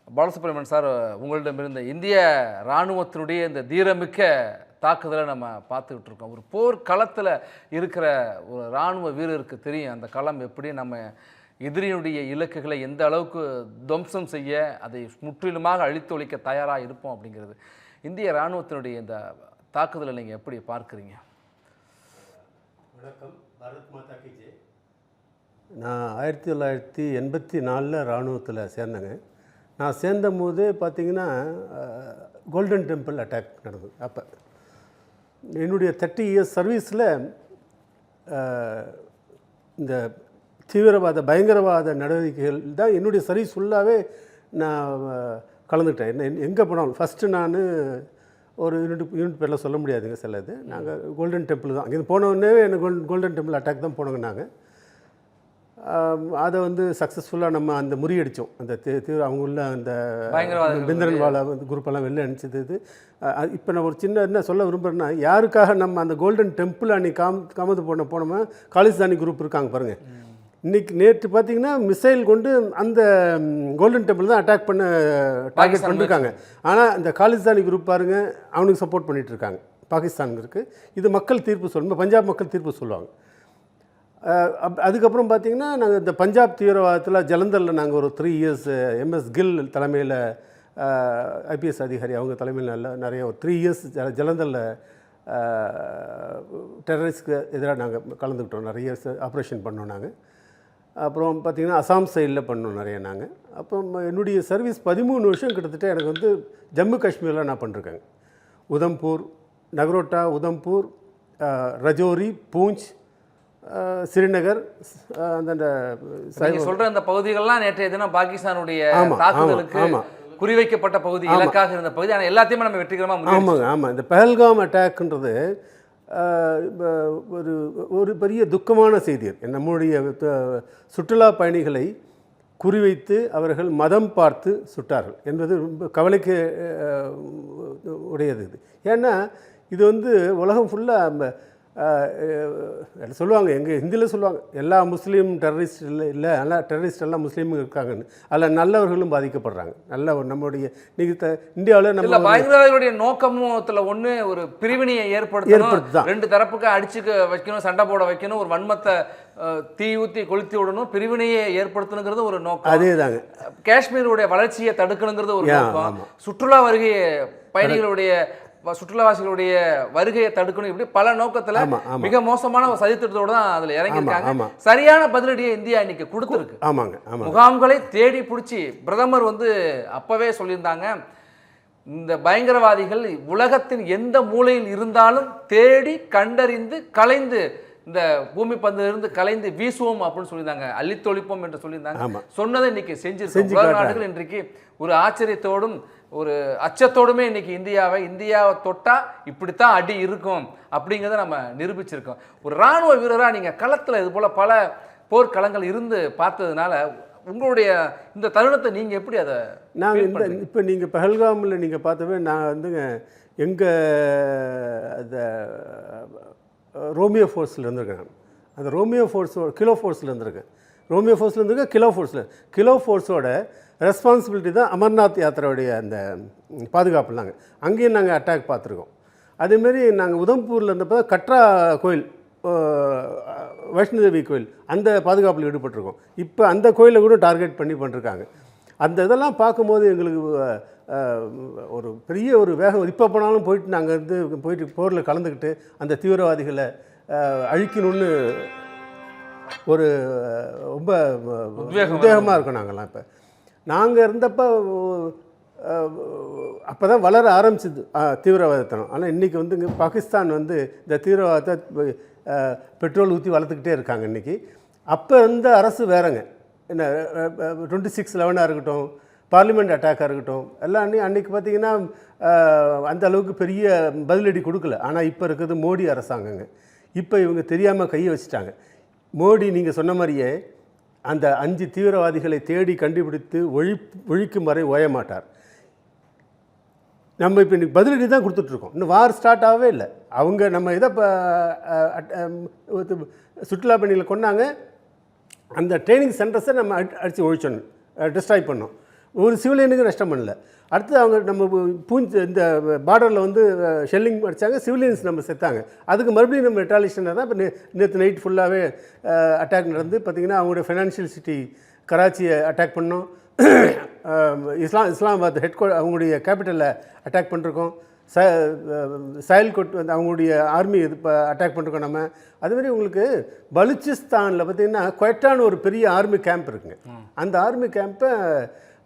Balasubramanian sir, உங்களிடமிருந்த இந்திய இராணுவத்தினுடைய இந்த தீரமிக்க தாக்குதலை நம்ம பார்த்துக்கிட்டு இருக்கோம். ஒரு போர் களத்தில் இருக்கிற ஒரு இராணுவ வீரருக்கு தெரியும் அந்த களம் எப்படி, நம்ம எதிரியினுடைய இலக்குகளை எந்த அளவுக்கு துவம்சம் செய்ய, அதை முற்றிலுமாக அழித்தொழிக்க தயாராக இருப்போம் அப்படிங்கிறது. இந்திய இராணுவத்தினுடைய இந்த தாக்குதலை நீங்கள் எப்படி பார்க்குறீங்க? வணக்கம். பாரத் மாதா கி ஜெய். நான் 1984 இராணுவத்தில் சேர்ந்தேங்க. நான் சேர்ந்த போது பார்த்திங்கன்னா கோல்டன் டெம்பிள் அட்டாக் நடந்தது. அப்போ என்னுடைய 30 இயர்ஸ் சர்வீஸில் இந்த தீவிரவாத பயங்கரவாத நடவடிக்கைகள் தான் என்னுடைய சர்வீஸ் ஃபுல்லாகவே நான் கலந்துக்கிட்டேன். என்ன எங்கே போனாலும் ஃபஸ்ட்டு நான் ஒரு யூனிட் பேரில் சொல்ல முடியாதுங்க சில இது. நாங்கள் கோல்டன் டெம்பிள் தான் அங்கே போனோடனே எனக்கு கோல்டன் டெம்பிள் அட்டாக் தான் போனோங்க. நாங்கள் அதை வந்து சக்ஸஸ்ஃபுல்லாக நம்ம அந்த முறியடித்தோம். அந்த அவங்க உள்ள அந்த பிந்தரன்வாலா வந்து குரூப்பெல்லாம் வெளில அனுப்பிச்சது. இது இப்போ நான் ஒரு சின்ன என்ன சொல்ல விரும்புகிறேன்னா, யாருக்காக நம்ம அந்த கோல்டன் டெம்பிள் அன்றைக்கி காமது போனோமா, காலிஸ்தானி குரூப் இருக்காங்க பாருங்கள். இன்றைக்கி நேற்று பார்த்திங்கன்னா மிசைல் கொண்டு அந்த கோல்டன் டெம்பிள் தான் அட்டாக் பண்ண டார்கெட் பண்ணியிருக்காங்க. ஆனால் இந்த காலிஸ்தானி குரூப் பாருங்கள், அவனுக்கு சப்போர்ட் பண்ணிகிட்ருக்காங்க பாகிஸ்தானுக்கு. இது மக்கள் தீர்ப்பு சொல்லணும், பஞ்சாப் மக்கள் தீர்ப்பு சொல்லுவாங்க. அதுக்கப்புறம் பார்த்திங்கன்னா நாங்கள் இந்த பஞ்சாப் தீவிரவாதத்தில் ஜலந்தரில் நாங்கள் ஒரு 3 இயர்ஸ் MS கில் தலைமையில் IPS அதிகாரி அவங்க தலைமையில் நிறைய ஒரு 3 இயர்ஸ் ஜலந்தரில் டெரரிஸ்ட்க்கு எதிராக நாங்கள் கலந்துக்கிட்டோம். நிறைய ஆப்ரேஷன் பண்ணோம் நாங்கள். அப்புறம் பார்த்திங்கன்னா அசாம் சைடில் பண்ணோம் நிறைய நாங்கள். அப்புறம் என்னுடைய சர்வீஸ் 13 வருஷம் கிட்டத்தட்ட எனக்கு வந்து ஜம்மு காஷ்மீரில் நான் பண்ணிருக்கேங்க. உதம்பூர், நக்ரோட்டா, உதம்பூர், ரஜோரி, பூஞ்ச், ஸ்ரீநகர், அந்த சொல்கிற அந்த பகுதிகள்லாம் நேற்றைய தினம் பாகிஸ்தானுடைய தாக்குதலுக்கு குறிவைக்கப்பட்ட பகுதி, இலக்காக இருந்த பகுதி. ஆனால் எல்லாத்தையுமே நம்ம வெற்றிகரமாக ஆமாங்க. ஆமாம், இந்த பஹல்காம் அட்டாக்ன்றது ஒரு பெரிய துக்கமான செய்தி. நம்முடைய சுற்றுலா பயணிகளை குறிவைத்து அவர்கள் மதம் பார்த்து சுட்டார்கள் என்பது ரொம்ப கவலைக்கு உடையது. இது ஏன்னா இது வந்து உலகம் ஃபுல்லாக சொல்லுவாங்க, எங்கள் ஹிந்தியில் சொல்லுவாங்க, எல்லா முஸ்லீம் டெரரிஸ்ட் இல்லை எல்லா டெரரிஸ்ட் எல்லாம் முஸ்லீமும் இருக்காங்கன்னு. அதில் நல்லவர்களும் பாதிக்கப்படுறாங்க. நல்ல நம்முடைய நீங்கள் இந்தியாவில் நம்ம பயங்கரவாதிகளுடைய நோக்கமும் ஒன்று ஒரு பிரிவினையை ஏற்படுத்தணும், 2 தரப்புக்கு அடிச்சுக்க வைக்கணும், சண்டை போட வைக்கணும், ஒரு வன்மத்தை தீ ஊற்றி கொளுத்தி விடணும், பிரிவினையை ஏற்படுத்தணுங்கிறது ஒரு நோக்கம். அதே தாங்க. காஷ்மீருடைய வளர்ச்சியை தடுக்கணுங்கிறது ஒரு நோக்கம். சுற்றுலா வருகை பயணிகளுடைய சுற்றுலாவாசிகளுடைய வருகையை தடுக்கணும், இப்படி பல நோக்கத்துல மிக மோசமான ஒரு சதித்திட்டத்தோடு தான் அதுல இறங்கியிருக்காங்க. சரியான பதிலடியை இந்தியா இன்னைக்கு கொடுத்துருக்கு. முகாம்களை தேடி பிடிச்சி பிரதமர் வந்து அப்பவே சொல்லியிருந்தாங்க, இந்த பயங்கரவாதிகள் உலகத்தின் எந்த மூலையில் இருந்தாலும் தேடி கண்டறிந்து கலைந்து இந்த பூமி பந்திலிருந்து கலைந்து வீசுவோம் அப்படின்னு சொல்லியிருந்தாங்க, அள்ளித்தொழிப்போம் என்று சொல்லியிருந்தாங்க. சொன்னதை இன்னைக்கு செஞ்சிருக்கோம். உலக நாடுகள் இன்றைக்கு ஒரு ஆச்சரியத்தோடும் ஒரு அச்சத்தோடுமே இன்னைக்கு இந்தியாவை தொட்டா இப்படித்தான் அடி இருக்கும் அப்படிங்கிறத நம்ம நிரூபிச்சிருக்கோம். ஒரு இராணுவ வீரராக நீங்கள் களத்தில் இது போல் பல போர்க்களங்கள் இருந்து பார்த்ததுனால உங்களுடைய இந்த தருணத்தை நீங்கள் எப்படி அதை நாங்கள் இப்போ நீங்கள் பஹல்காமில் நீங்கள் பார்த்தவே நான் வந்துங்க எங்கள் அந்த ரோமியோ ஃபோர்ஸில் இருந்திருக்கேன். அந்த ரோமியோ ஃபோர்ஸோட கிலோ ஃபோர்ஸில் இருந்திருக்கேன். ரோமியோ ஃபோர்ஸில் இருந்திருக்கேன். கிலோ ஃபோர்ஸோட ரெஸ்பான்சிபிலிட்டி தான் அமர்நாத் யாத்திரையுடைய அந்த பாதுகாப்புலாங்க. அங்கேயும் நாங்கள் அட்டாக் பார்த்துருக்கோம். அதேமாரி நாங்கள் உதம்பூரில் இருந்தப்போ கட்ரா கோயில், வைஷ்ணோதேவி கோயில், அந்த பாதுகாப்பில் ஈடுபட்டிருக்கோம். இப்போ அந்த கோயிலை கூட டார்கெட் பண்ணிருக்காங்க. அந்த இதெல்லாம் பார்க்கும்போது எங்களுக்கு ஒரு பெரிய ஒரு வேகம். இப்போ போனாலும் போயிட்டு நாங்கள் போயிட்டு போரில் கலந்துக்கிட்டு அந்த தீவிரவாதிகளை அழிக்கணும்னு ஒரு ரொம்ப உத்வேகமாக இருக்கோம் நாங்கள்லாம். இப்போ நாங்கள் இருந்தப்போ அப்போ தான் வளர ஆரம்பிச்சிது தீவிரவாதத்தனம். ஆனால் இன்றைக்கி வந்து இங்கே பாகிஸ்தான் வந்து இந்த தீவிரவாதத்தை பெட்ரோல் ஊற்றி வளர்த்துக்கிட்டே இருக்காங்க இன்றைக்கி. அப்போ இருந்த அரசு வேறங்க. என்ன 26/11 இருக்கட்டும், பார்லிமெண்ட் அட்டாக்காக இருக்கட்டும், எல்லாம் அன்றைக்கி பார்த்திங்கன்னா அந்த அளவுக்கு பெரிய பதிலடி கொடுக்கல. ஆனால் இப்போ இருக்கிறது மோடி அரசாங்கங்க. இப்போ இவங்க தெரியாமல் கையை வச்சுட்டாங்க. மோடி நீங்கள் சொன்ன மாதிரியே அந்த 5 தீவிரவாதிகளை தேடி கண்டுபிடித்து ஒழிக்கும் வரை ஓய மாட்டார். நம்ம இப்போ இன்றைக்கி பதிலடி தான் கொடுத்துட்ருக்கோம். இன்னும் வார் ஸ்டார்ட் ஆகவே இல்லை. அவங்க நம்ம இதை சுற்றுலா பயணிகளை கொண்டாங்க, அந்த ட்ரைனிங் சென்டர்ஸை நம்ம அடித்து ஒழிச்சோம், டிஸ்ட்ராய் பண்ணோம். ஒரு சிவிலியனுக்கு நஷ்டம் பண்ணல. அடுத்து அவங்க நம்ம இந்த பார்டரில் வந்து ஷெல்லிங் அடித்தாங்க, சிவிலியன்ஸ் நம்ம செத்தாங்க. அதுக்கு மறுபடியும் நம்ம ரிட்டாலியேஷனாக தான் இப்போ நேற்று நைட் ஃபுல்லாகவே அட்டாக் நடந்து பார்த்திங்கன்னா அவங்களுடைய ஃபைனான்ஷியல் சிட்டி கராச்சியை அட்டாக் பண்ணோம், இஸ்லாமாபாத் அவங்களுடைய கேபிட்டலில் அட்டாக் பண்ணிருக்கோம், சயல்கோட் வந்து அவங்களுடைய ஆர்மி இது இப்போ அட்டாக் பண்ணிருக்கோம் நம்ம. அதுமாதிரி உங்களுக்கு பலுச்சிஸ்தானில் பார்த்திங்கன்னா குவைட்டான ஒரு பெரிய ஆர்மி கேம்ப் இருக்குங்க. அந்த ஆர்மி கேம்பை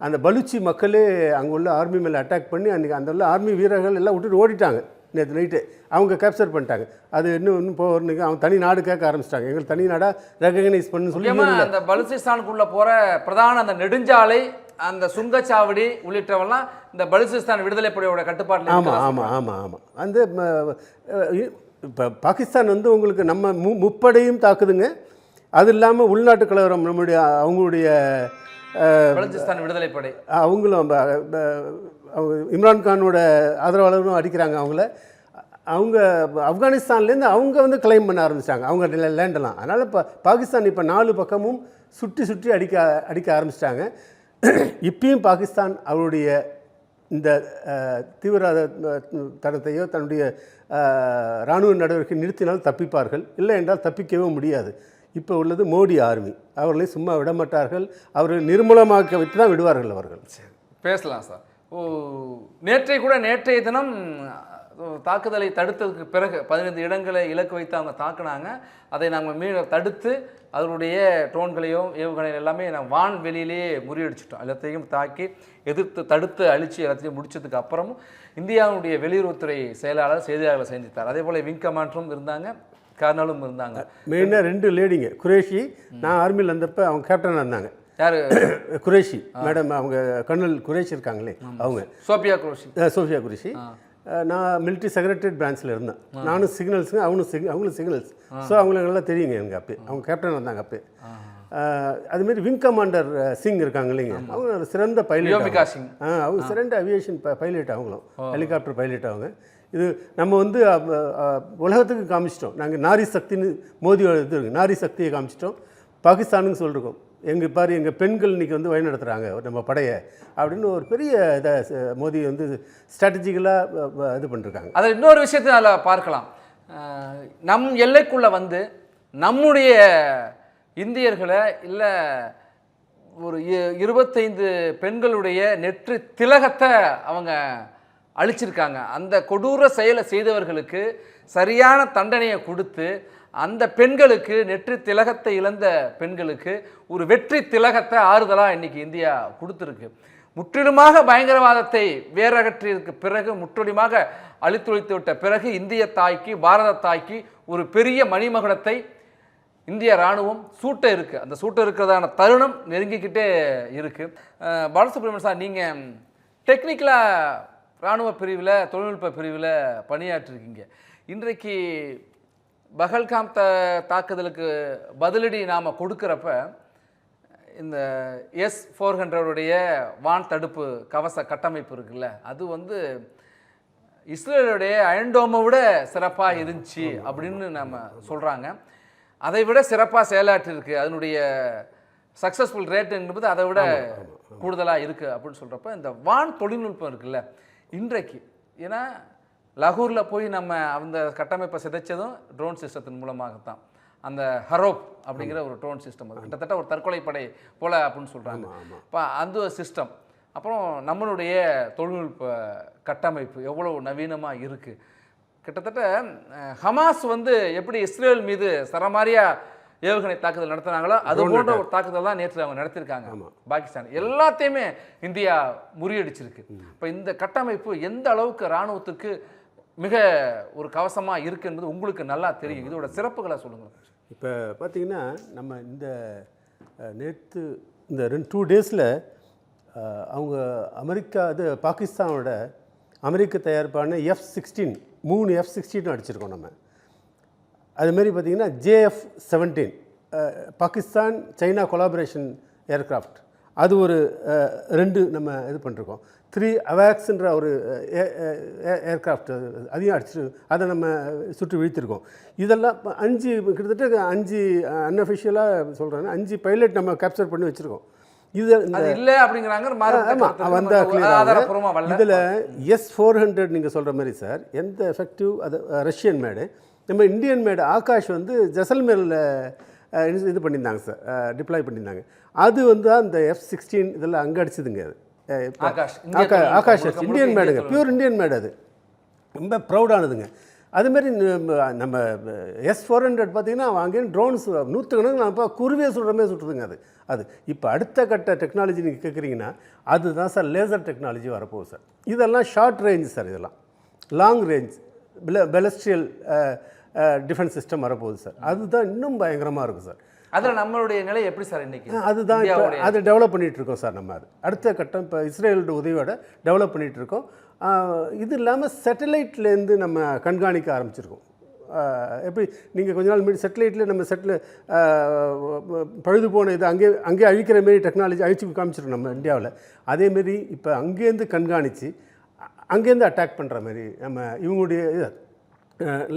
அந்த பலுச்சி மக்களே அங்கே உள்ள ஆர்மி மேலே அட்டாக் பண்ணி அன்றைக்கி அந்த உள்ள ஆர்மி வீரர்கள் எல்லாம் விட்டுட்டு ஓடிட்டாங்க. நேற்று நைட்டு அவங்க கேப்சர் பண்ணிட்டாங்க. அது இன்னும் போகிறதுக்கு அவங்க தனி நாடு கேட்க ஆரம்பிச்சிட்டாங்க, எங்களுக்கு தனி நாடாக ரெகக்னைஸ் பண்ணு சொல்லி. அந்த பலுச்சிஸ்தானுக்குள்ளே போகிற பிரதான அந்த நெடுஞ்சாலை, அந்த சுங்கச்சாவடி உள்ளிட்டவெல்லாம் இந்த பலுச்சிஸ்தான் விடுதலை படையோட கட்டுப்பாட்டில். ஆமாம் ஆமாம் ஆமாம் ஆமாம். அந்த இப்போ பாகிஸ்தான் வந்து உங்களுக்கு நம்ம முப்படையும் தாக்குதுங்க. அது இல்லாமல் உள்நாட்டு கலவரம் நம்முடைய அவங்களுடைய பலுச்சிஸ்தான் விடுதலை படை அவங்களும் இம்ரான்கானோட ஆதரவாளரும் அடிக்கிறாங்க அவங்கள. அவங்க ஆப்கானிஸ்தான்லேருந்து அவங்க வந்து கிளைம் பண்ண ஆரம்பிச்சிட்டாங்க அவங்க லேண்டெல்லாம். அதனால் இப்போ பாகிஸ்தான் இப்போ 4 பக்கமும் சுற்றி சுற்றி அடிக்க ஆரம்பிச்சிட்டாங்க. இப்பயும் பாகிஸ்தான் அவருடைய இந்த தீவிரவாத தனத்தையோ தன்னுடைய இராணுவ நடவடிக்கை நிறுத்தினால் தப்பிப்பார்கள், இல்லை என்றால் தப்பிக்கவே முடியாது. இப்போ உள்ளது மோடி ஆர்மி, அவர்களை சும்மா விடமாட்டார்கள், அவர்கள் நிர்மூலமாக்க வைத்து தான் விடுவார்கள் அவர்கள். பேசலாம் சார். நேற்றைய தினம் தாக்குதலை தடுத்ததுக்கு பிறகு 15 இடங்களை இலக்கு வைத்து அவங்க தாக்குனாங்க. அதை நாங்கள் தடுத்து அதனுடைய ட்ரோன்களையும் ஏவுகணைகள் எல்லாமே நாங்கள் வான்வெளியிலேயே முறியடிச்சிட்டோம். எல்லாத்தையும் தாக்கி எதிர்த்து தடுத்து அழித்து எல்லாத்தையும் முடிச்சதுக்கு அப்புறமும் இந்தியாவுடைய வெளியுறவுத்துறை செயலாளர் செய்தியாளர்களை செஞ்சுத்தார். அதே போல் விங் கமாண்டரும் இருந்தாங்க, கர்னலும் இருந்தாங்க. மெயினாக 2 லேடிங்க, குரேஷி. நான் ஆர்மியில் இருந்தப்போ அவங்க கேப்டனாக இருந்தாங்க. யார்? குரேஷி மேடம். அவங்க கர்னல் குரேஷி இருக்காங்களே அவங்க. சோஃபியா குரேஷி. நான் மிலிட்ரி செக்ரட்டரியேட் பிரான்ச்சில் இருந்தேன். நானும் சிக்னல்ஸுங்க, அவங்களும் சிக்னல்ஸ். ஸோ அவங்களுக்கு நல்லா தெரியுங்க எனக்கு. அப்போ அவங்க கேப்டன் வந்தாங்க. அப்போ அதுமாரி விங் கமாண்டர் சிங் இருக்காங்க இல்லைங்க, அவங்க சிறந்த பைலட். அவங்க சிறந்த அவியேஷன் பைலட், அவங்களும் ஹெலிகாப்டர் பைலட் அவங்க. இது நம்ம வந்து உலகத்துக்கு காமிச்சிட்டோம். நாங்கள் நாரி சக்தின்னு மோதியோட இது இருக்குது, நாரி சக்தியை காமிச்சிட்டோம். பாகிஸ்தானுக்கு சொல்லிருக்கோம், எங்கள் பெண்கள் இன்றைக்கி வந்து வழி நடத்துகிறாங்க நம்ம படையை அப்படின்னு ஒரு பெரிய இதை மோடி வந்து ஸ்ட்ராட்டஜிக்கலாக இது பண்ணிருக்காங்க. அதில் இன்னொரு விஷயத்தை அதில் பார்க்கலாம். நம் எல்லைக்குள்ளே வந்து நம்முடைய இந்தியர்களை இல்லை ஒரு 25 பெண்களுடைய நெற்றி திலகத்தை அவங்க அழிச்சிருக்காங்க. அந்த கொடூர செயலை செய்தவர்களுக்கு சரியான தண்டனையை கொடுத்து அந்த பெண்களுக்கு, நெற்றி திலகத்தை இழந்த பெண்களுக்கு ஒரு வெற்றி திலகத்தை ஆறுதலாக இன்றைக்கி இந்தியா கொடுத்துருக்கு. முற்றிலுமாக பயங்கரவாதத்தை வேறகற்றியதுக்கு பிறகு, முற்றிலுமாக அழித்தொழித்து விட்ட பிறகு இந்திய தாய்க்கு, பாரத தாய்க்கு ஒரு பெரிய மணிமகுடத்தை இந்திய இராணுவம் சூட்ட இருக்குது. அந்த சூட்ட இருக்கிறதான தருணம் நெருங்கிக்கிட்டே இருக்குது. பாலசுப்ரமணியன் சார், நீங்கள் டெக்னிக்கலாக இராணுவ பிரிவில், தொழில்நுட்ப பிரிவில் பணியாற்றிருக்கீங்க. இன்றைக்கு பஹல்காம் தாக்குதலுக்கு பதிலடி நாம் கொடுக்குறப்ப இந்த S-400 வான் தடுப்பு கவச கட்டமைப்பு இருக்குல்ல, அது வந்து இஸ்ரேலுடைய அயன்டோமை விட சிறப்பாக இருந்துச்சு அப்படின்னு நம்ம சொல்கிறாங்க. அதை விட சிறப்பாக செயலாற்றிருக்கு, அதனுடைய சக்ஸஸ்ஃபுல் ரேட் என்பது அதை விட கூடுதலாக இருக்குது அப்படின்னு சொல்கிறப்ப இந்த வான் தொழில்நுட்பம் இருக்குல்ல இன்றைக்கு, ஏன்னா லாகூரில் போய் நம்ம அந்த கட்டமைப்பை சிதைச்சதும் ட்ரோன் சிஸ்டத்தின் மூலமாகத்தான். அந்த ஹரோப் அப்படிங்கிற ஒரு ட்ரோன் சிஸ்டம், அது கிட்டத்தட்ட ஒரு தற்கொலை படை போல் அப்படின்னு சொல்கிறாங்க. இப்போ அந்த சிஸ்டம், அப்புறம் நம்மளுடைய தொழில்நுட்ப கட்டமைப்பு எவ்வளோ நவீனமாக இருக்குது. கிட்டத்தட்ட ஹமாஸ் வந்து எப்படி இஸ்ரேல் மீது சரமாரியாக ஏவுகணை தாக்குதல் நடத்துனாங்களோ அது போன்ற ஒரு தாக்குதல் தான் நேற்று அவங்க நடத்திருக்காங்க. பாகிஸ்தான் எல்லாத்தையுமே இந்தியா முறியடிச்சிருக்கு. இப்போ இந்த கட்டமைப்பு எந்த அளவுக்கு இராணுவத்துக்கு மிக ஒரு கவசமாக இருக்குது என்பது உங்களுக்கு நல்லா தெரியும். இதோட சிறப்புகளை சொல்லுங்கள். இப்போ பார்த்தீங்கன்னா நம்ம இந்த நேற்று இந்த 2 டேஸில் அவங்க பாகிஸ்தானோட அமெரிக்க தயாரிப்பான F-16 3 F-16 அடிச்சிருக்கோம் நம்ம. அதுமாரி பார்த்திங்கன்னா JF-17 Pakistan China collaboration aircraft, அது ஒரு 2 நம்ம இது பண்ணிருக்கோம். 3 அவாக்ஸ்ன்ற ஒரு ஏர்க்ராஃப்ட் அதையும் அடிச்சு அதை நம்ம சுற்றி வீழ்த்திருக்கோம். இதெல்லாம் 5 கிட்டத்தட்ட 5 அன்அஃபிஷியலாக சொல்கிறாங்க 5 பைலட் நம்ம கேப்சர் பண்ணி வச்சுருக்கோம். இது அது இல்லை அப்படிங்கிறாங்க. இதில் S-400 நீங்கள் சொல்கிற மாதிரி சார் எந்த எஃபெக்டிவ் அது ரஷ்யன் மேடு. நம்ம இந்தியன் மேடு ஆகாஷ் வந்து ஜெசல்மேரில் இது பண்ணியிருந்தாங்க சார், டிப்ளாய் பண்ணியிருந்தாங்க. அது வந்து அந்த F-16 இதெல்லாம் அங்கே அடிச்சுதுங்க. அது ஆகாஷ் இந்தியன் மேடுங்க, பியூர் இந்தியன் மேடு. அது ரொம்ப ப்ரௌடானதுங்க. அதுமாரி நம்ம S-400 பார்த்தீங்கன்னா அங்கேயும் ட்ரோன்ஸ் நூற்றுக்கணக்கில் நம்ம குருவியை சுடுற மாதிரி சுட்டுதுங்க. அது இப்போ அடுத்த கட்ட டெக்னாலஜி நீங்கள் கேட்குறீங்கன்னா அதுதான் சார் லேசர் டெக்னாலஜி வரப்போகுது சார். இதெல்லாம் ஷார்ட் ரேஞ்ச் சார், இதெல்லாம் லாங் ரேஞ்ச் பெலஸ்ட்ரியல் டிஃபென்ஸ் சிஸ்டம் வரப்போகுது சார். அதுதான் இன்னும் பயங்கரமாக இருக்கும் சார். அதில் நம்மளுடைய நிலை எப்படி சார் இன்றைக்கி? அதுதான் இப்போ அதை டெவலப் பண்ணிகிட்டு இருக்கோம் சார். நம்ம அது அடுத்த கட்டம் இப்போ இஸ்ரேலோட உதவியோட டெவலப் பண்ணிகிட்டு இருக்கோம். இது இல்லாமல் சேட்டலைட்லேருந்து நம்ம கண்காணிக்க ஆரம்பிச்சிருக்கோம். எப்படி நீங்கள் கொஞ்ச நாள் முன்னாடி சேட்டலைட்டில் நம்ம பழுது போன இது அங்கேயே அழிக்கிற மாரி டெக்னாலஜி அழிச்சு காமிச்சிருக்கோம் நம்ம இந்தியாவில். அதேமாரி இப்போ அங்கேருந்து கண்காணித்து அங்கேருந்து அட்டாக் பண்ணுற மாதிரி நம்ம இவங்களுடைய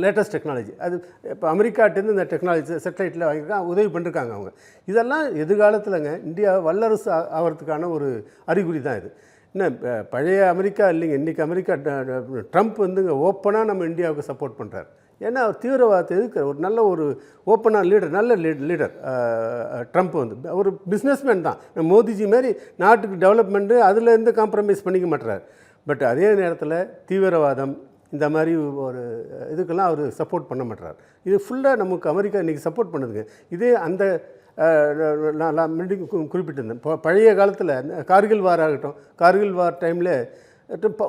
லேட்டஸ்ட் டெக்னாலஜி அது இப்போ அமெரிக்காட்டேருந்து இந்த டெக்னாலஜி சேட்டலைட்டில் வாங்கியிருக்காங்க, உதவி பண்ணிருக்காங்க அவங்க. இதெல்லாம் எதிர்காலத்தில்ங்க இந்தியா வல்லரசு ஆகிறதுக்கான ஒரு அறிகுறி தான் இது. இன்னும் பழைய அமெரிக்கா இல்லைங்க, இன்றைக்கி அமெரிக்கா ட்ரம்ப் வந்துங்க ஓப்பனாக நம்ம இந்தியாவுக்கு சப்போர்ட் பண்ணுறாரு. ஏன்னா அவர் தீவிரவாதத்தை எதுக்கு ஒரு நல்ல ஒரு ஓப்பனாக நல்ல லீடர் ட்ரம்ப் வந்து ஒரு பிஸ்னஸ்மேன் தான். மோதிஜி மாதிரி நாட்டுக்கு டெவலப்மெண்ட்டு அதில் எந்த காம்ப்ரமைஸ் பண்ணிக்க மாட்டுறாரு. பட் அதே நேரத்தில் தீவிரவாதம் இந்த மாதிரி ஒரு இதுக்கெல்லாம் அவர் சப்போர்ட் பண்ண மாட்டுறார். இது ஃபுல்லாக நமக்கு அமெரிக்கா இன்றைக்கி சப்போர்ட் பண்ணுதுங்க. இதே அந்த நான் முன்னாடி குறிப்பிட்டிருந்தேன், இப்போ பழைய காலத்தில் கார்கில் வார் ஆகட்டும், கார்கில் வார் டைமில்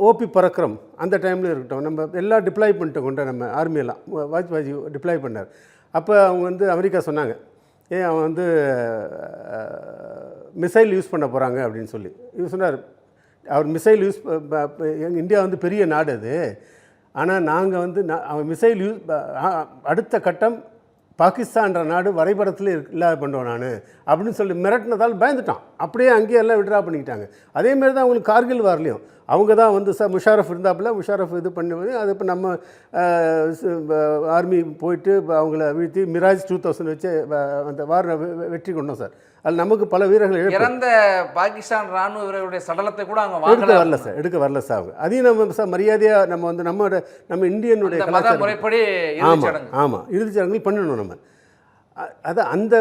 ஓபி பறக்கிறோம் அந்த டைமில் இருக்கட்டும், நம்ம எல்லாம் டிப்ளாய் பண்ணிட்டு கொண்ட நம்ம ஆர்மியெல்லாம் வாஜ்பாய் டிப்ளாய் பண்ணார். அப்போ அவங்க வந்து அமெரிக்கா சொன்னாங்க, அவன் வந்து மிசைல் யூஸ் பண்ண போகிறாங்க அப்படின்னு சொல்லி. இவர் சொன்னார், அவர் மிசைல் யூஸ் இந்தியா வந்து பெரிய நாடு அது, ஆனால் நாங்கள் வந்து அவன் மிசைல் யூஸ் அடுத்த கட்டம் பாகிஸ்தான்ற நாடு வரைபடத்தில் இல்லாத பண்ணுவேன் நான் அப்படின்னு சொல்லி மிரட்டினதால் பயந்துட்டான். அப்படியே அங்கேயே எல்லாம் விட்ரா பண்ணிக்கிட்டாங்க. அதேமாரி தான் அவங்களுக்கு கார்கில் வார்லையும் அவங்க தான் வந்து சார் முஷாரஃப் இருந்தாப்புல முஷாரஃப் இது பண்ணுவது. அது இப்போ நம்ம ஆர்மி போயிட்டு அவங்கள வீழ்த்தி மிராஜ் 2000 வச்சு அந்த வார் வெற்றி கொண்டோம் சார். அது நமக்கு பல வீரர்கள் இறந்த பாகிஸ்தான் ராணுவ வீரர்களுடைய சடலத்தை கூட அவங்க எடுக்க வரல சார் அவங்க. அதையும் நம்ம சார் மரியாதையாக நம்ம வந்து நம்ம இந்தியனுடைய முறைப்படி ஆமாம் இறுதிச் சடங்குகள் பண்ணணும் நம்ம. அது அந்த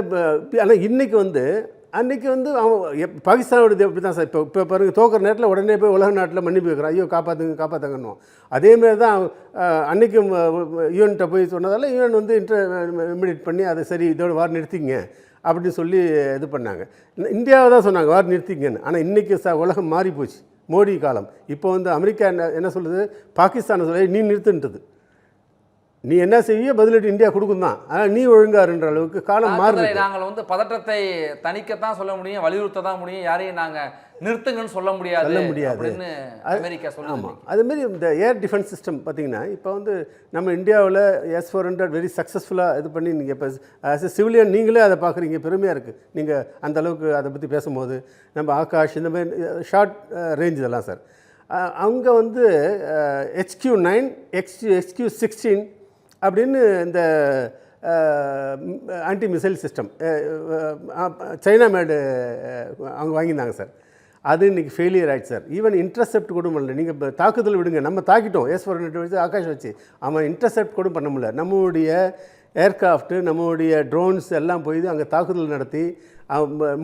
ஆனால் இன்றைக்கி வந்து அன்றைக்கி வந்து அவன் பாகிஸ்தானோட எப்படி தான் சார் இப்போ பாருங்கள் தோக்கிற நேரத்தில் உடனே போய் உலக நாட்டில் மன்னிப்பு வைக்கிறான், ஐயோ காப்பாற்றுங்கன்னு. அதேமாரி தான் அன்றைக்கி யூஎன்கிட்ட போய் சொன்னதால் யூஎன் வந்து இமிடியேட் பண்ணி அதை சரி இதோட வார் நிறுத்திங்க அப்படின்னு சொல்லி இது பண்ணாங்க. இந்தியாவை தான் சொன்னாங்க வார் நிறுத்திங்கன்னு. ஆனால் இன்றைக்கி உலகம் மாறி போச்சு, மோடி காலம். இப்போ வந்து அமெரிக்கா என்ன சொல்லுது, பாகிஸ்தானை சொல்லி நீ நிறுத்துன்றது, நீ என்ன செய்ய பதிலடி இந்தியா கொடுக்கும் தான், ஆனால் நீ ஒழுங்காருன்ற அளவுக்கு காலம் மாறுது. நாங்கள் வந்து பதற்றத்தை தணிக்கத்தான் சொல்ல முடியும், வலியுறுத்த தான் முடியும், யாரையும் நாங்கள் நிறுத்துங்கன்னு சொல்ல முடியாது அமெரிக்கா சொல்லுங்க. ஆமாம், அதுமாரி இந்த ஏர் டிஃபென்ஸ் சிஸ்டம் பார்த்தீங்கன்னா இப்போ வந்து நம்ம இந்தியாவில் S-400 வெரி சக்ஸஸ்ஃபுல்லாக இது பண்ணி நீங்கள் இப்போ ஆஸ் எ சிவிலியன் நீங்களே அதை பார்க்குறீங்க, பெருமையாக இருக்குது. நீங்கள் அந்த அளவுக்கு அதை பற்றி பேசும்போது நம்ம ஆகாஷ் இந்த மாதிரி ஷார்ட் ரேஞ்ச் இதெல்லாம் சார். அவங்க வந்து HQ-9 HQ-16 அப்படின்னு இந்த ஆன்டி மிசைல் சிஸ்டம் சைனா மேடு அவங்க வாங்கியிருந்தாங்க சார். அது இன்றைக்கி ஃபெயிலியர் ஆகிடுச்சு சார். ஈவன் இன்டர்செப்ட் கூட பண்ணல. நீங்கள் இப்போ தாக்குதல் விடுங்க, நம்ம தாக்கிட்டோம் S-400 வச்சு ஆகாஷ் வச்சு, அவன் இன்டர்செப்ட் கூட பண்ண முடியல. நம்மளுடைய ஏர்க்ராஃப்ட்டு நம்மளுடைய ட்ரோன்ஸ் எல்லாம் போய் அங்கே தாக்குதல் நடத்தி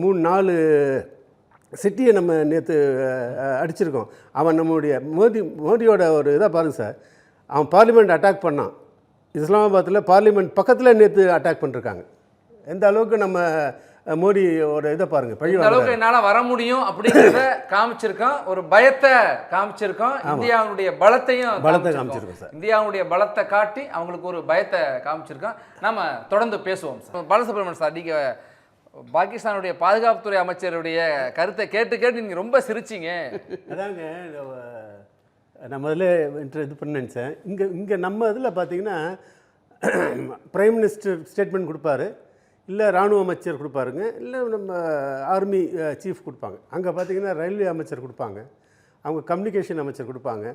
3-4 சிட்டியை நம்ம நேற்று அடிச்சிருக்கோம். அவன் நம்மளுடைய மோடியோட ஒரு இதாக பாருங்கள் சார், அவன் பார்லிமெண்ட் அட்டாக் பண்ணான். இஸ்லாமாபாத்தில் பார்லிமெண்ட் பக்கத்தில் நேற்று அட்டாக் பண்ணிருக்காங்க. எந்த அளவுக்கு நம்ம மோடியோட இதை பாருங்கள், பழி அளவுக்கு என்னால் வர முடியும் அப்படிங்கிறத காமிச்சிருக்கோம், ஒரு பயத்தை காமிச்சிருக்கோம், இந்தியாவுடைய பலத்தையும் காமிச்சிருக்கோம் சார். இந்தியாவுடைய பலத்தை காட்டி அவங்களுக்கு ஒரு பயத்தை காமிச்சிருக்கோம். நம்ம தொடர்ந்து பேசுவோம். பாலசுப்ரமணியன் சார், நீங்கள் பாகிஸ்தானுடைய பாதுகாப்புத்துறை அமைச்சருடைய கருத்தை கேட்டு நீங்கள் ரொம்ப சிரிச்சிங்க. அதாங்க நான் முதல்ல இது பண்ண நினச்சேன். இங்கே நம்ம இதில் பார்த்தீங்கன்னா பிரைம் மினிஸ்டர் ஸ்டேட்மெண்ட் கொடுப்பாரு, இல்லை இராணுவ அமைச்சர் கொடுப்பாருங்க, இல்லை நம்ம ஆர்மி சீஃப் கொடுப்பாங்க. அங்கே பார்த்தீங்கன்னா ரயில்வே அமைச்சர் கொடுப்பாங்க, அவங்க கம்யூனிகேஷன் அமைச்சர் கொடுப்பாங்க.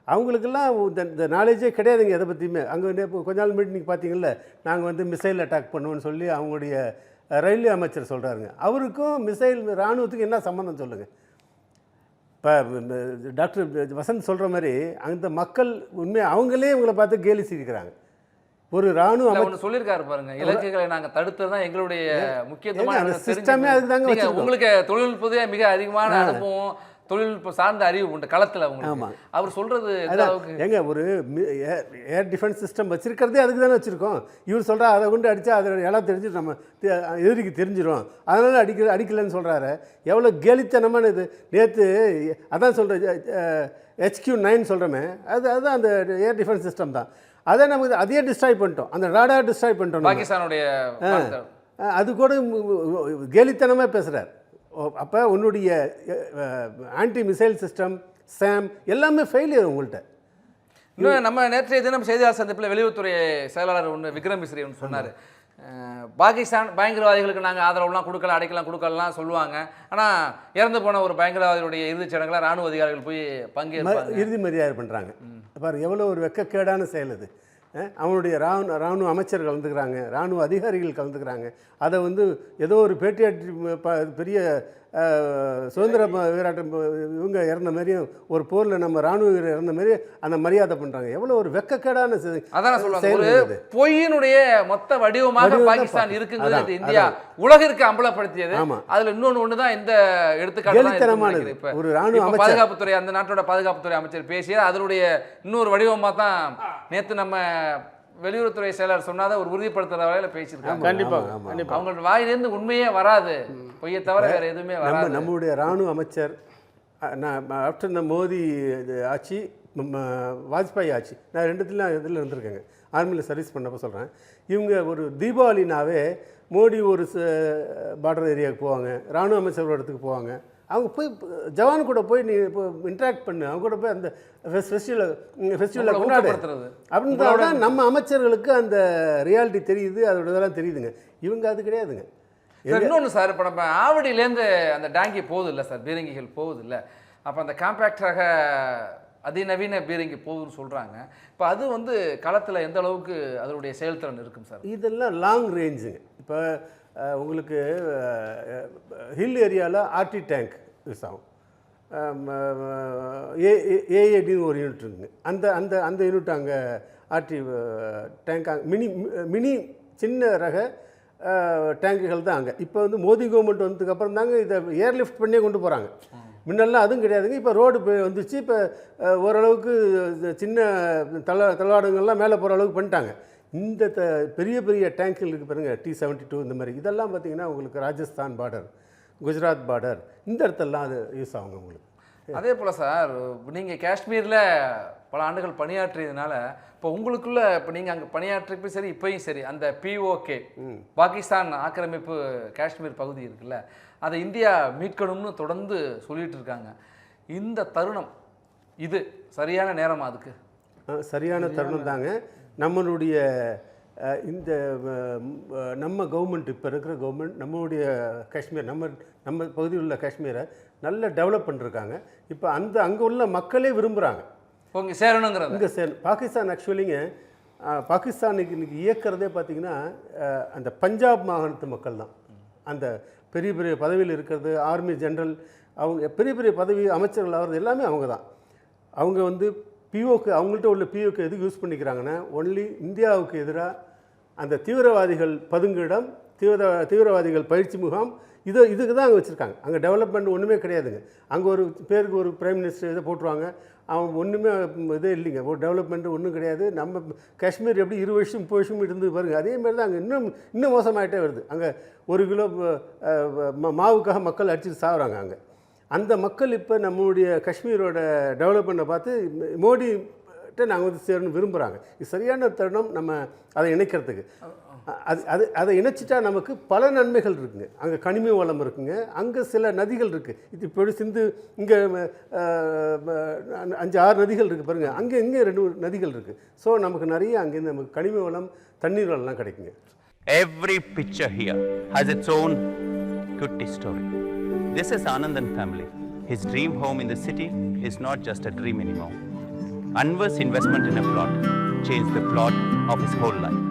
அவங்களுக்கெல்லாம் இந்த நாலேஜே கிடையாதுங்க எதை பற்றியுமே. அங்கே கொஞ்ச நாள் முன்னாடி நீங்கள் பார்த்தீங்கல்ல, நாங்கள் வந்து மிசைல் அட்டாக் பண்ணுவோன்னு சொல்லி அவங்களுடைய ரயில்வே அமைச்சர் சொல்கிறாருங்க. அவருக்கும் மிசைல் இராணுவத்துக்கு என்ன சம்மந்தம் சொல்லுங்கள்? இப்போ டாக்டர் வசந்த் சொல்கிற மாதிரி அந்த மக்கள் உண்மையாக அவங்களே இவங்களை பார்த்து கேலி சிரிக்கிறாங்க. ஒரு ராணுவ அமைச்சர் சொல்லியிருக்காரு பாருங்க, இலக்குகளை நாங்கள் தடுத்தது தான் எங்களுடைய முக்கியத்துவமான சிஸ்டமே. அதுக்கு தாங்க உங்களுக்கு தொழில்நுட்பத்தையே மிக அதிகமான அனுபவம், தொழில்நுட்பம் சார்ந்த அறிவு உண்டு களத்தில். அவங்க அவர் சொல்கிறது எங்க ஒரு ஏர் டிஃபென்ஸ் சிஸ்டம் வச்சிருக்கிறதே அதுக்கு தானே வச்சுருக்கோம். இவர் சொல்கிறா அதை கொண்டு அடித்தா அதை எல்லாம் தெரிஞ்சு நம்ம எதிரிக்கு தெரிஞ்சிடும், அதனால் அடிக்கலைன்னு சொல்கிறாரு. எவ்வளோ கேலித்தனமான இது. நேற்று அதான் சொல்கிறேன், HQ-9 சொல்கிறோமே, அதுதான் அந்த ஏர் டிஃபென்ஸ் சிஸ்டம் தான். அதை நமக்கு அதையே டிஸ்ட்ராய் பண்ணிட்டோம், அந்த ராடார் டிஸ்ட்ராய் பண்ணிட்டோம் பாகிஸ்தானுடைய. அது கூட கேலித்தனமாக பேசுகிறார். அப்போ உன்னுடைய ஆன்டி மிசைல் சிஸ்டம் SAM எல்லாமே ஃபெயிலியர் உங்கள்கிட்ட. இன்னும் நம்ம நேற்றைய தினம் செய்தியாளர் சந்திப்பில் வெளியுறவுத்துறை செயலாளர் விக்ரம் மிஸ்ரி ஒன்று சொன்னார். பாகிஸ்தான் பயங்கரவாதிகளுக்கு நாங்கள் ஆதரவுலாம் கொடுக்கலாம், அடைக்கலாம் கொடுக்கலாம் சொல்லுவாங்க. ஆனால் இறந்து போன ஒரு பயங்கரவாதிகளுடைய இறுதிச் சடங்குல ராணுவ அதிகாரிகள் போய் பங்கேற்பாங்க, இறுதி மரியாதை பண்ணுறாங்க. பாரு எவ்வளோ ஒரு வெக்கக்கேடான செயல் அது. அவனுடைய இராணுவ அமைச்சர் கலந்துக்கிறாங்க, இராணுவ அதிகாரிகள் கலந்துக்கிறாங்க. அதை ஏதோ ஒரு பேட்டியாற்றி பெரிய சுதந்திர வீராட்டம் இவங்க இறந்த மாதிரியும் ஒரு போரில் நம்ம இராணுவ வீரர் இறந்த மாதிரி அந்த மரியாதை பண்ணுறாங்க. எவ்வளோ ஒரு வெக்கக்கேடான அதான் சொல்லுவாங்க. பொய்யினுடைய மொத்த வடிவமாக பாகிஸ்தான் இருக்குங்கிறது இந்தியா உலகிற்கு அம்பலப்படுத்தியது. அதில் இன்னொன்று தான் இந்த எடுத்துக்காட்டு. ஒரு இராணுவ பாதுகாப்புத்துறை, அந்த நாட்டோட பாதுகாப்புத்துறை அமைச்சர் பேசிய அதனுடைய இன்னொரு வடிவமாக தான் நேற்று நம்ம வெளியுறவுத்துறை செயலர் சொன்னாத ஒரு உறுதிப்படுத்துற வகையில் பேசியிருக்காங்க. கண்டிப்பாக அவங்களோட வாயிலிருந்து உண்மையே வராது, பொய்யை தவிர வேற எதுவுமே வராது. நம்முடைய இராணுவ அமைச்சர் ஆஃப்டர் இந்த மோடி ஆட்சி, வாஜ்பாய் ஆட்சி, நான் ரெண்டுத்துலையும் இதில் இருந்திருக்கேங்க, ஆர்மியில் சர்வீஸ் பண்ணப்போ சொல்கிறேன். இவங்க ஒரு தீபாவளினாவே மோடி ஒரு பார்டர் ஏரியாவுக்கு போவாங்க, இராணுவ அமைச்சர் இடத்துக்கு போவாங்க. அவங்க போய் ஜவான் கூட போய் நீ இப்போ இன்ட்ராக்ட் பண்ணு, அவங்க கூட போய் அந்த ஃபெஸ்டிவலை கொண்டாடுறது அப்படின்றத நம்ம அமைச்சர்களுக்கு அந்த ரியாலிட்டி தெரியுது, அதோட இதெல்லாம் தெரியுதுங்க. இவங்க அது கிடையாதுங்க. இன்னொன்று சார், இப்போ நம்ம ஆவடியிலேருந்து அந்த டாங்கி போகுது இல்லை சார், பீரங்கிகள் போகுது இல்லை, அப்போ அந்த காம்பேக்டாக அதிநவீன பீரங்கி போகுதுன்னு சொல்கிறாங்க. இப்போ அது களத்தில் எந்த அளவுக்கு அதனுடைய செயல்திறன் இருக்கும் சார்? இதெல்லாம் லாங் ரேஞ்சுங்க. இப்போ உங்களுக்கு ஹில் ஏரியாவில் ஆர்டி டேங்க் யூஸ் ஆகும். ஏஏடின்னு ஒரு யூனிட் இருக்குங்க. அந்த அந்த அந்த யூனிட் அங்கே ஆர்டி டேங்க் மினி சின்ன ரக டேங்குகள் தான் அங்கே. இப்போ மோடி கவர்மெண்ட் வந்ததுக்கப்புறம் தாங்க இதை ஏர்லிஃப்ட் பண்ணியே கொண்டு போகிறாங்க. முன்னெல்லாம் அதுவும் கிடையாதுங்க. இப்போ ரோடு வந்துச்சு, இப்போ ஓரளவுக்கு சின்ன தளவாடங்கள்லாம் மேலே போகிற அளவுக்கு பண்ணிட்டாங்க. இந்த பெரிய பெரிய டேங்க்குகள் இருக்குது பாருங்க, T-72 இந்த மாதிரி, இதெல்லாம் பார்த்திங்கன்னா உங்களுக்கு ராஜஸ்தான் பார்டர், குஜராத் பார்டர், இந்த இடத்தெல்லாம் அது யூஸ் ஆகுங்க உங்களுக்கு. அதே போல் சார், நீங்கள் காஷ்மீரில் பல ஆண்டுகள் பணியாற்றியதுனால இப்போ உங்களுக்குள்ள இப்போ நீங்கள் அங்கே பணியாற்றிப்போ சரி, இப்போயும் சரி, அந்த POK பாகிஸ்தான் ஆக்கிரமிப்பு காஷ்மீர் பகுதி இருக்குல்ல, அதை இந்தியா மீட்கணும்னு தொடர்ந்து சொல்லிகிட்டு இருக்காங்க. இந்த தருணம் இது சரியான நேரம்? அதுக்கு சரியான தருணம் தாங்க. நம்மளுடைய இந்த நம்ம கவர்மெண்ட், இப்போ இருக்கிற கவர்மெண்ட் நம்மளுடைய காஷ்மீர், நம்ம பகுதியில் உள்ள காஷ்மீரை நல்லா டெவலப் பண்ணிருக்காங்க. இப்போ அங்கே உள்ள மக்களே விரும்புகிறாங்க இங்கே சேரணுங்கிறது. இங்கே பாகிஸ்தான் ஆக்சுவலிங்க, பாகிஸ்தானுக்கு இன்றைக்கி இயக்கிறதே பார்த்திங்கன்னா அந்த பஞ்சாப் மாகாணத்து மக்கள் தான். அந்த பெரிய பெரிய பதவியில் இருக்கிறது, ஆர்மி ஜெனரல், அவங்க பெரிய பெரிய பதவி அமைச்சர்கள் ஆகிறது எல்லாமே அவங்க தான். அவங்க POK, அவங்கள்ட்ட உள்ள POK எதுக்கு யூஸ் பண்ணிக்கிறாங்கன்னா, ஒன்லி இந்தியாவுக்கு எதிராக அந்த தீவிரவாதிகள் பதுங்கிடம், தீவிரவாதிகள் பயிற்சி முகாம், இதுக்கு தான் அங்கே வச்சுருக்காங்க. அங்கே டெவலப்மெண்ட் ஒன்றுமே கிடையாதுங்க. அங்கே ஒரு பேருக்கு ஒரு பிரைம் மினிஸ்டர் இதை போட்டுருவாங்க, அவங்க ஒன்றுமே இதே இல்லைங்க, ஒரு டெவலப்மெண்ட்டு ஒன்றும் கிடையாது. நம்ம காஷ்மீர் எப்படி 20 வருஷம் 30 வருஷம் இருந்து பாருங்கள், அதேமாதிரி தான் அங்கே இன்னும் மோசமாகிட்டே வருது. அங்கே 1 கிலோ மாவுக்காக மக்கள் அடிச்சுட்டு சாகுறாங்க. அங்கே அந்த மக்கள் இப்போ நம்மளுடைய காஷ்மீரோட டெவலப்மெண்ட்டை பார்த்து மோடிகிட்ட நாங்கள் சேரணும் விரும்புகிறாங்க. இது சரியான தருணம் நம்ம அதை இணைக்கிறதுக்கு. அதை இணைச்சிட்டா நமக்கு பல நன்மைகள் இருக்குங்க. அங்கே கனிம வளம் இருக்குங்க, அங்கே சில நதிகள் இருக்குது. இது இப்போ சிந்து இங்கே 5-6 நதிகள் இருக்குது பாருங்கள், அங்கே இங்கே 2 நதிகள் இருக்குது. ஸோ நமக்கு நிறைய அங்கேருந்து நமக்கு கனிம வளம், தண்ணீர் வளம்லாம் கிடைக்குங்க. Every picture here has its own good story. This is Anandan family. His dream home in the city is not just a dream anymore. Anwar's investment in a plot changed the plot of his whole life.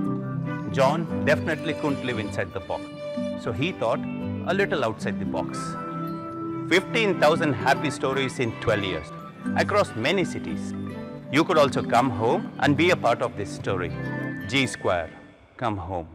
John definitely couldn't live inside the box. So he thought a little outside the box. 15,000 happy stories in 12 years across many cities. You could also come home and be a part of this story. G Square, come home.